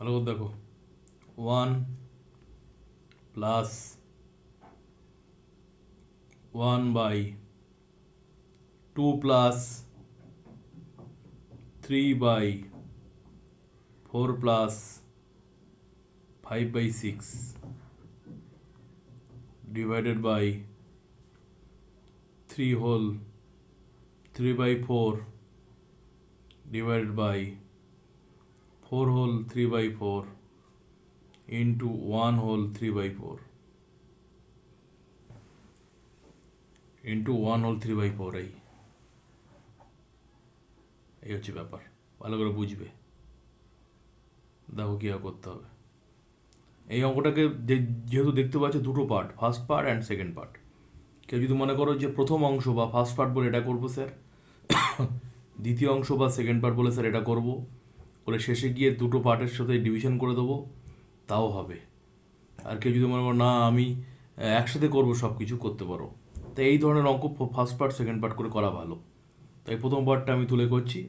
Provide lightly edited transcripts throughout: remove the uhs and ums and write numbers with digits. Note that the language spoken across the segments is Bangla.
ভালো করে দেখো, 1 plus 1/2 plus 3/4 plus 5/6 divided by 3/4 divided by 4/3/4 into 1/3/4 into 1/3/4 এই হচ্ছে ব্যাপার। ভালো করে বুঝবে, দেখো কী করতে হবে। এই অঙ্কটাকে যেহেতু দেখতে পাচ্ছ দুটো part, first part and second part. কেউ যদি মনে করো যে প্রথম অংশ বা ফার্স্ট পার্ট বলে এটা করবো স্যার, দ্বিতীয় অংশ বা সেকেন্ড পার্ট বলে স্যার এটা করবো, বলে শেষে গিয়ে দুটো পার্টের সাথে ডিভিশন করে দেবো, তাও হবে। আর কেউ যদি মনে করো না আমি একসাথে করবো, সব কিছু করতে পারো। তাই এই ধরনের অঙ্ক ফার্স্ট পার্ট সেকেন্ড পার্ট করে করা ভালো। তাই প্রথম পার্টটা আমি তুলে করছি।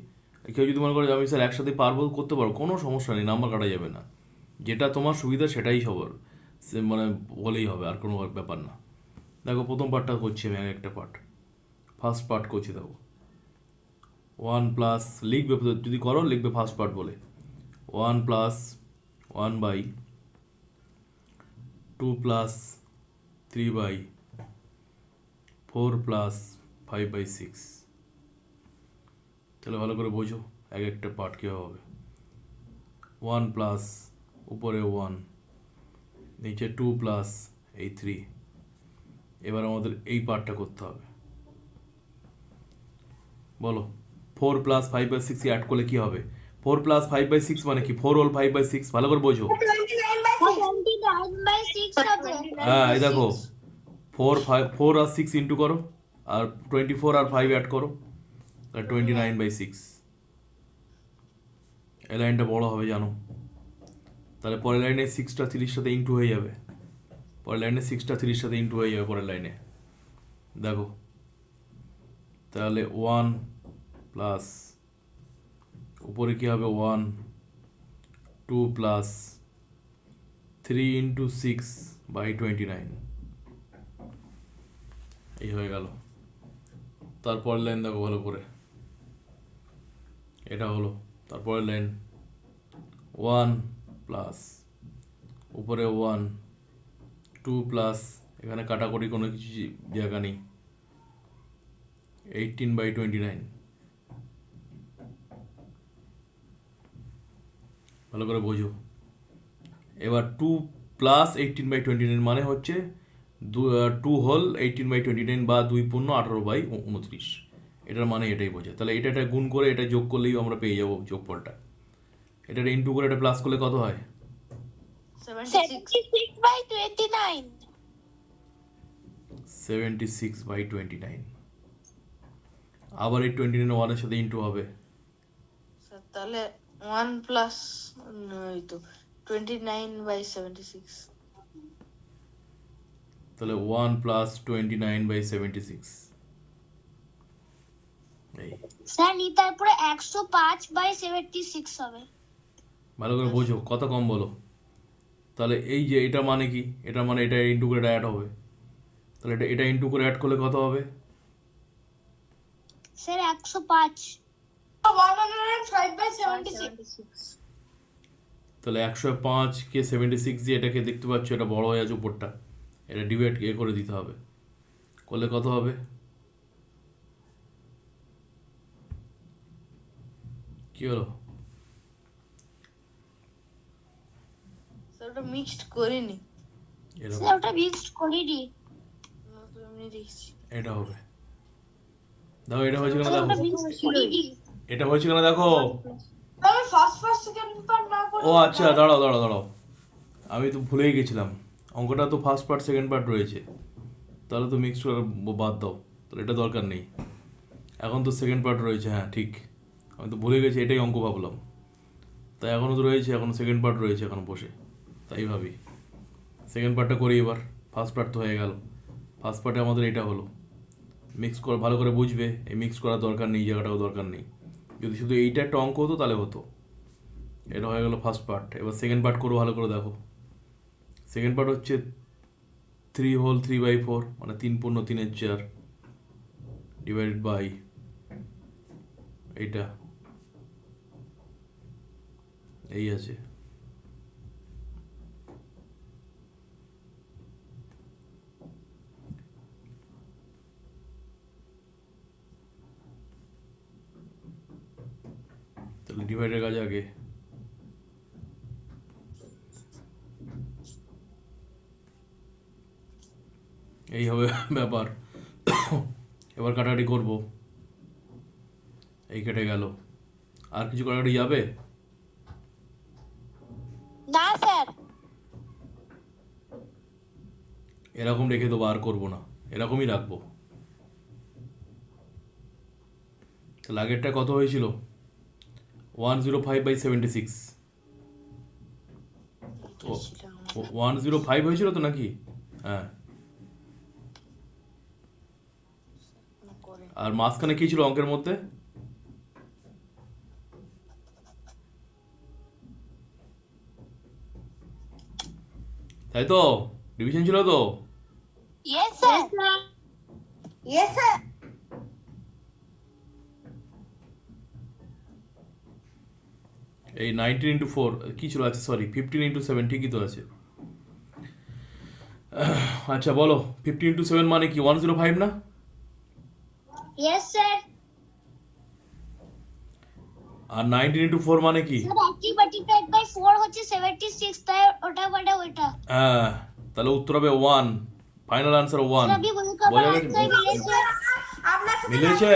কেউ যদি মনে করে আমি স্যার একসাথে পারবো, করতে পারো, কোনো সমস্যা নেই, নাম্বার কাটা যাবে না। যেটা তোমার সুবিধা সেটাই সবার মানে বলেই হবে, আর কোনো ব্যাপার না। দেখো প্রথম পার্টটা করছি আমি, একটা পার্ট ফার্স্ট পার্ট করছি। দেখো 1 প্লাস লিখবে, যদি করো লিখবে ফার্স্ট পার্ট বলে 1 প্লাস 1/2 প্লাস 3/4 প্লাস 5/6। তাহলে ভালো করে বোঝো এক একটা পার্ট কীভাবে হবে। 1 প্লাস উপরে 1, নিচে 2 প্লাস এই 3। এবার আমাদের এই পার্টটা করতে হবে। বলো 4 প্লাস 5/6 অ্যাড করলে কি হবে? 4 প্লাস 5/6 মানে কি? 4 হোল 5/6। ভালো করে বোঝো। হ্যাঁ, এই দেখো 4 আর 6 ইন্টু করো, আর 24 আর 5 অ্যাড করো, 29/6। এই লাইনটা বড় হবে জানো। তাহলে পরের লাইনে 6টা 3 সাথে ইন্টু হয়ে যাবে, পরের লাইনে 6টা 3 সাথে ইন্টু হয়ে যাবে পরের লাইনে। দেখো তাহলে 1 প্লাস উপরে কি হবে 1, 2 প্লাস 3 ইন্টু 6/29, এই হয়ে গেল। তারপরের লাইন দেখো ভালো করে, এটা হলো তারপরের লাইন 1 প্লাস উপরে 1, 2 প্লাস এখানে কাটাকুটি কোনো কিছু জায়গা নেই, 18/29। ভালো করে বোঝো। এবার 2 প্লাস 18/29 মানে হচ্ছে 2 হোল 18/29 বা 2 পূর্ণ 18/29। এটার মানে এটাই বোঝে। তাহলে এটা গুণ করে এটা যোগ করলেই আমরা পেয়ে যাবো যোগফলটা। এটা ইন্টু করে এটা প্লাস করলে কত হয়? 76/29। আবার এই 29 1 সাথে ইন্টু হবে, তাহলে 1 প্লাস 29/76। তাহলে 1 প্লাস 29/76। স্যার নি তারপরে 105/76 হবে। ভালো করে বোঝো, কত কম বলো। তাহলে এই যে এটা মানে কি? এটা মানে এটা ইন্টু করে এটা অ্যাড হবে। তাহলে এটা ইন্টু করে অ্যাড করলে কত হবে? স্যার 105। 105/76। তাহলে 105কে 76 দিয়ে এটাকে দেখতে পাচ্ছ, এটা বড় হয়ে আছে উপরটা, এটা ডিভাইড করে দিতে হবে। করলে কত হবে? কি হলো? ওটা মিক্সড করিনি। স্যার ওটা মিক্সড করিনি। এটা হবে। দেখো এটা হয়েছে কেন, দেখো এটা হয়েছে কেন দেখো। ও আচ্ছা, দাঁড়াও দাঁড়াও দাঁড়াও, আমি তো ভুলেই গেছিলাম, অঙ্কটা তো ফার্স্ট পার্ট সেকেন্ড পার্ট রয়েছে, তাহলে তো মিক্স করে বাদ দাও, তাহলে এটা দরকার নেই। এখন তো সেকেন্ড পার্ট রয়েছে, হ্যাঁ ঠিক, আমি তো ভুলে গেছি, এটাই অঙ্ক ভাবলাম। তাই এখনও তো রয়েছে, এখনও সেকেন্ড পার্ট রয়েছে এখন বসে, তাই ভাবি সেকেন্ড পার্টটা করি এবার। ফার্স্ট পার্ট তো হয়ে গেল, ফার্স্ট পার্টে আমাদের এটা হলো। মিক্স করে ভালো করে বুঝবে, এই মিক্স করার দরকার নেই, এই জায়গাটাও দরকার নেই। যদি শুধু এইটা একটা অঙ্ক হতো তাহলে হতো, এটা হয়ে গেল ফার্স্ট পার্ট। এবার সেকেন্ড পার্ট করো, ভালো করে দেখো। সেকেন্ড পার্ট হচ্ছে 3/3/4 মানে 3/3 ডিভাইডেড বাই এইটা, এই আছে। তাহলে ডিভাইডের কাজ আগে। এই হবে ব্যাপার। এবার কাটাকাটি করব। এই কেটে গেল, আর কিছু কাটাকাটি যাবে? না স্যার। এরকম রেখে দেবো, আর করবো না, এরকমই রাখবো। তাহলে আগেরটা কত হয়েছিল? 105/76। 105 হয়েছিল তো নাকি? হ্যাঁ। আর মাঝখানে কি ছিল অঙ্কের মধ্যে? তাই তো, ডিভিশন ছিল তো? Yes sir. Yes sir. এই 19/4 কি ছিল? আচ্ছা সরি, 15/7 ঠিকই তো আছে। আচ্ছা বলো, 15/7 মানে কি 105 না? Yes sir. আর 19/4 মানে কি? স্যার 80/4 হচ্ছে 76, তাই ওটা বলে ওইটা। হ্যাঁ, তাহলে উত্তর হবে 1। Final answer 1। স্যার अभी वही का বোঝা গেছে? आंसर मिले सर। আপনার সাথে মিলেছে?